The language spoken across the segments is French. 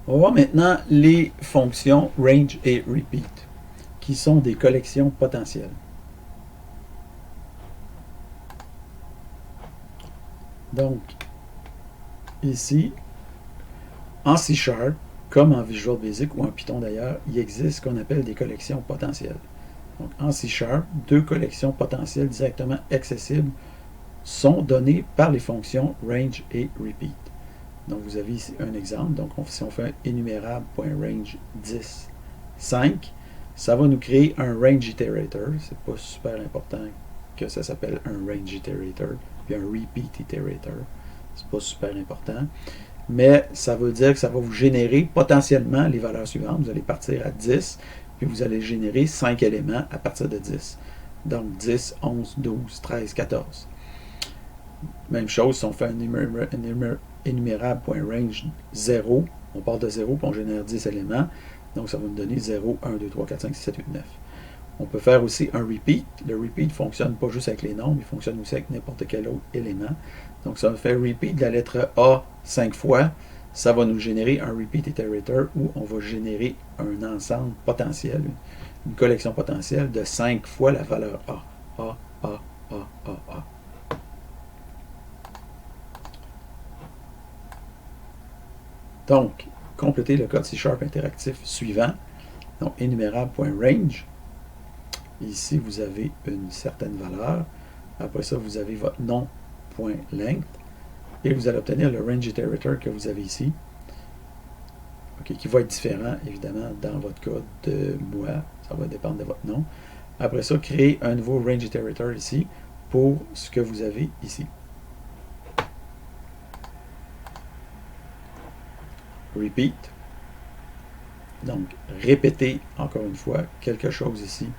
On va voir maintenant les fonctions range et repeat, qui sont des collections potentielles. Donc, ici, en C#, comme en Visual Basic ou en Python d'ailleurs, il existe ce qu'on appelle des collections potentielles. Donc, en C#, deux collections potentielles directement accessibles sont données par les fonctions range et repeat. Donc, vous avez ici un exemple. Donc, si on fait un énumérable.range 10, 5, ça va nous créer un range iterator. C'est pas super important que ça s'appelle un range iterator, puis un repeat iterator. C'est pas super important. Mais ça veut dire que ça va vous générer potentiellement les valeurs suivantes. Vous allez partir à 10, puis vous allez générer 5 éléments à partir de 10. Donc 10, 11, 12, 13, 14. Même chose si on fait un énumérable.range 0, on part de 0 puis on génère 10 éléments. Donc ça va nous donner 0, 1, 2, 3, 4, 5, 6, 7, 8, 9. On peut faire aussi un repeat. Le repeat ne fonctionne pas juste avec les nombres, il fonctionne aussi avec n'importe quel autre élément. Donc ça va faire repeat de la lettre A 5 fois. Ça va nous générer un repeat iterator où on va générer un ensemble potentiel, une collection potentielle de 5 fois la valeur A. A, A, A, A, A. Donc, complétez le code C# interactif suivant. Donc, énumérable.range. Ici, vous avez une certaine valeur. Après ça, vous avez votre nom.length. Et vous allez obtenir le range iterator que vous avez ici. Okay, qui va être différent, évidemment, dans votre code de moi. Ça va dépendre de votre nom. Après ça, créez un nouveau range iterator ici pour ce que vous avez ici. Repeat. Donc, répétez encore une fois quelque chose ici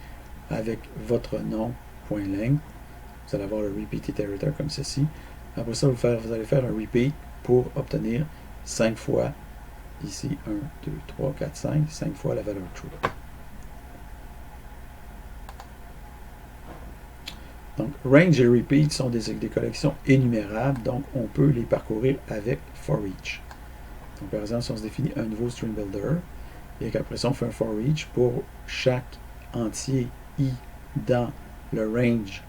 avec votre nom.length. Vous allez avoir le repeat iterator comme ceci. Après ça, vous allez faire un repeat pour obtenir 5 fois ici 1, 2, 3, 4, 5, 5 fois la valeur true. Donc, range et repeat sont des collections énumérables, donc on peut les parcourir avec for each. Donc, par exemple, si on se définit un nouveau string builder, et qu'après ça, on fait un for each pour chaque entier i dans le range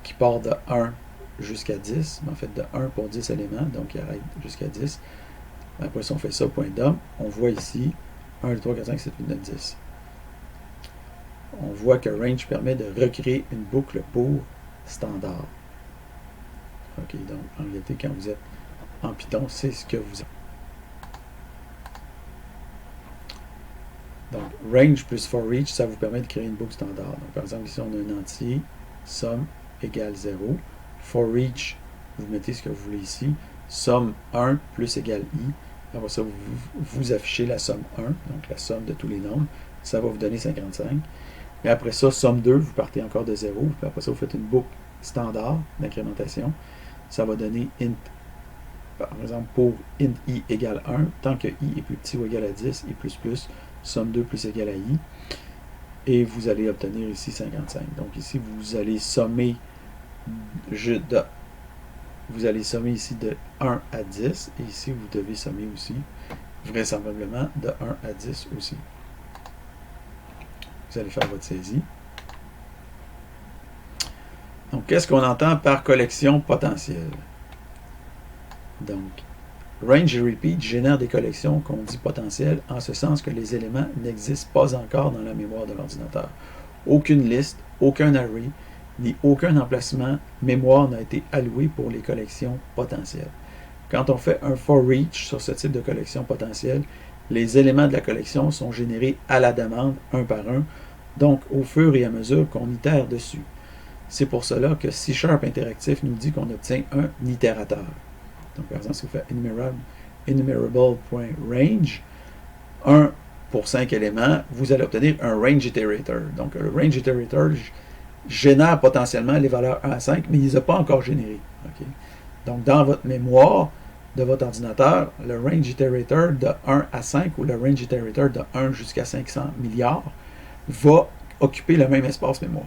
qui part de 1 jusqu'à 10, mais en fait de 1 pour 10 éléments, donc il arrête jusqu'à 10. Après ça, on fait ça, .dom, on voit ici 1, 2, 3, 4, 5, 7, 8, 9, 10. On voit que range permet de recréer une boucle pour standard. Ok, donc en réalité, quand vous êtes en Python, c'est ce que vous avez. Donc, range plus for each, ça vous permet de créer une boucle standard. Donc, par exemple, ici, on a un entier, somme égale 0. For each, vous mettez ce que vous voulez ici. Somme 1 plus égale i. Après ça, vous affichez la somme 1, donc la somme de tous les nombres. Ça va vous donner 55. Et après ça, somme 2, vous partez encore de 0. Puis après ça, vous faites une boucle standard d'incrémentation. Ça va donner int, par exemple, pour int i égale 1, tant que i est plus petit ou égal à 10, i plus plus, somme 2 plus égale à i. Et vous allez obtenir ici 55. Donc ici, vous allez sommer vous allez sommer ici de 1 à 10. Et ici, vous devez sommer aussi, vraisemblablement, de 1 à 10 aussi. Vous allez faire votre saisie. Donc, qu'est-ce qu'on entend par collection potentielle? Donc, range et repeat génèrent des collections qu'on dit potentielles en ce sens que les éléments n'existent pas encore dans la mémoire de l'ordinateur. Aucune liste, aucun array, ni aucun emplacement mémoire n'a été alloué pour les collections potentielles. Quand on fait un for each sur ce type de collection potentielle, les éléments de la collection sont générés à la demande, un par un, donc au fur et à mesure qu'on itère dessus. C'est pour cela que C# interactif nous dit qu'on obtient un itérateur. Donc, par exemple, si vous faites enumerable.range, 1 pour 5 éléments, vous allez obtenir un range iterator. Donc, le range iterator génère potentiellement les valeurs 1 à 5, mais il ne les a pas encore générées. Okay? Donc, dans votre mémoire de votre ordinateur, le range iterator de 1 à 5 ou le range iterator de 1 jusqu'à 500 milliards va occuper le même espace mémoire.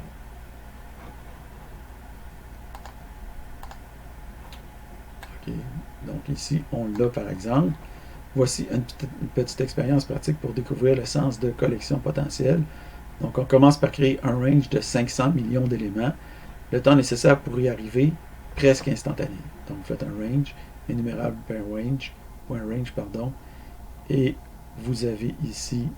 Okay. Donc, ici, on l'a par exemple. Voici une petite expérience pratique pour découvrir le sens de collection potentielle. Donc, on commence par créer un range de 500 millions d'éléments. Le temps nécessaire pour y arriver, presque instantané. Donc, vous faites un range, énumérable pardon, et vous avez ici,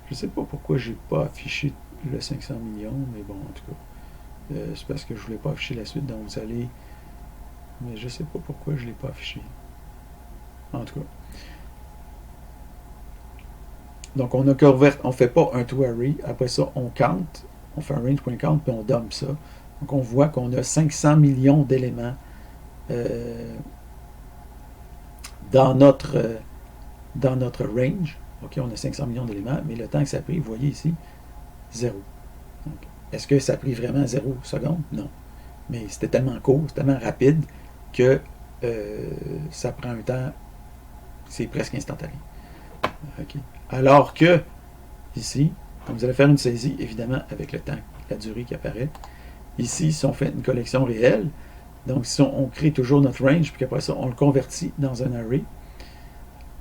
je ne sais pas pourquoi je n'ai pas affiché le 500 millions, mais bon, en tout cas, c'est parce que je ne voulais pas afficher la suite, donc vous allez, mais je ne sais pas pourquoi je ne l'ai pas affiché. En tout cas. Donc, on ne fait pas un to-array, après ça, on count, on fait un range.count, puis on dump ça. Donc, on voit qu'on a 500 millions d'éléments dans notre range. OK, on a 500 millions d'éléments, mais le temps que ça a pris, vous voyez ici, 0. Est-ce que ça a pris vraiment 0 secondes? Non. Mais c'était tellement court, c'était tellement rapide que ça prend un temps, c'est presque instantané. OK. Alors que, ici, quand vous allez faire une saisie, évidemment, avec le temps, la durée qui apparaît, ici, si on fait une collection réelle, donc si on crée toujours notre range, puis qu'après ça, on le convertit dans un array,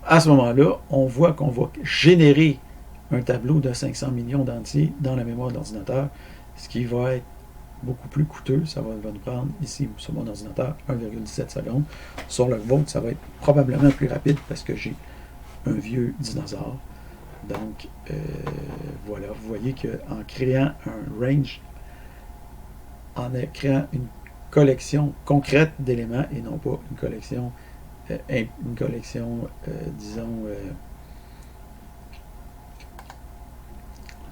à ce moment-là, on voit qu'on va générer un tableau de 500 millions d'entiers dans la mémoire de l'ordinateur, ce qui va être beaucoup plus coûteux. Ça va nous prendre, ici, sur mon ordinateur, 1,17 secondes. Sur le vôtre, ça va être probablement plus rapide parce que j'ai un vieux dinosaure. Donc, voilà, vous voyez qu'en créant un range, en créant une collection concrète d'éléments et non pas une collection, disons,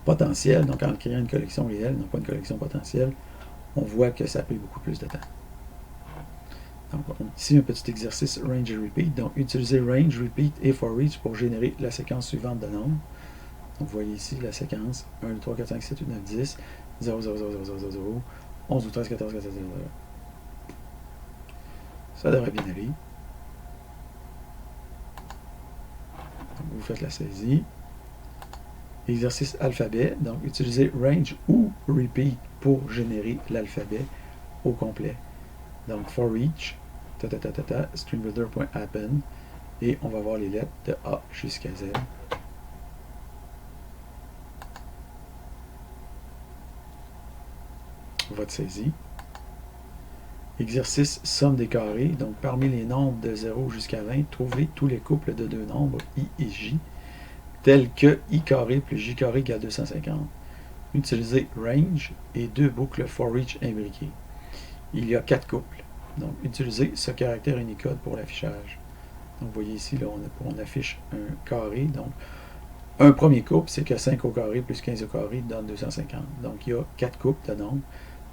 potentielle, donc en créant une collection réelle, non pas une collection potentielle, on voit que ça a pris beaucoup plus de temps. Donc, ici, un petit exercice range et repeat. Donc, utilisez range, repeat et for each pour générer la séquence suivante de nombres. Donc, vous voyez ici la séquence 1, 2, 3, 4, 5, 6, 7, 8, 9, 10, 0, 0, 0, 0, 0, 0, 0, 11, 12, 13, 14, 15, 16, 17, 18. Ça devrait bien aller. Donc, vous faites la saisie. Exercice alphabet. Donc, utilisez range ou repeat pour générer l'alphabet au complet. Donc, for each, stringbuilder.append, et on va voir les lettres de A jusqu'à Z. Votre saisie. Exercice somme des carrés. Donc, parmi les nombres de 0 jusqu'à 20, trouvez tous les couples de deux nombres I et J, tels que I carré plus J carré égale 250. Utilisez range et deux boucles for each imbriquées. Il y a 4 couples. Donc, utilisez ce caractère Unicode pour l'affichage. Donc, vous voyez ici, là, on affiche un carré. Donc, un premier couple, c'est que 5 au carré plus 15 au carré donne 250. Donc, il y a 4 couples de nombres.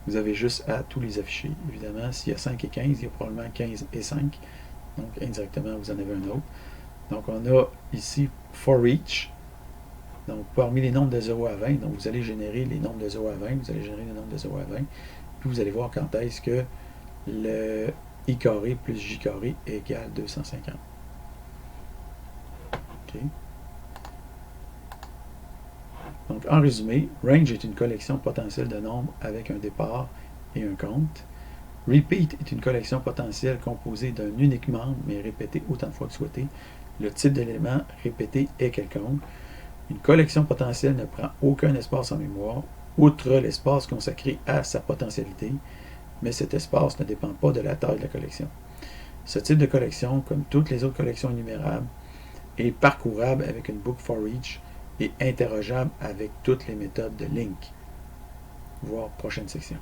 Vous avez juste à tous les afficher. Évidemment, s'il y a 5 et 15, il y a probablement 15 et 5. Donc, indirectement, vous en avez un autre. Donc, on a ici for each. Donc, parmi les nombres de 0 à 20, donc vous allez générer les nombres de 0 à 20, vous allez générer les nombres de 0 à 20, puis vous allez voir quand est-ce que le I carré plus J carré égale 250. OK. Donc, en résumé, range est une collection potentielle de nombres avec un départ et un compte. Repeat est une collection potentielle composée d'un unique membre, mais répété autant de fois que souhaité. Le type d'élément répété est quelconque. Une collection potentielle ne prend aucun espace en mémoire, outre l'espace consacré à sa potentialité, mais cet espace ne dépend pas de la taille de la collection. Ce type de collection, comme toutes les autres collections énumérables, est parcourable avec une boucle for each et interrogeable avec toutes les méthodes de link. Voir prochaine section.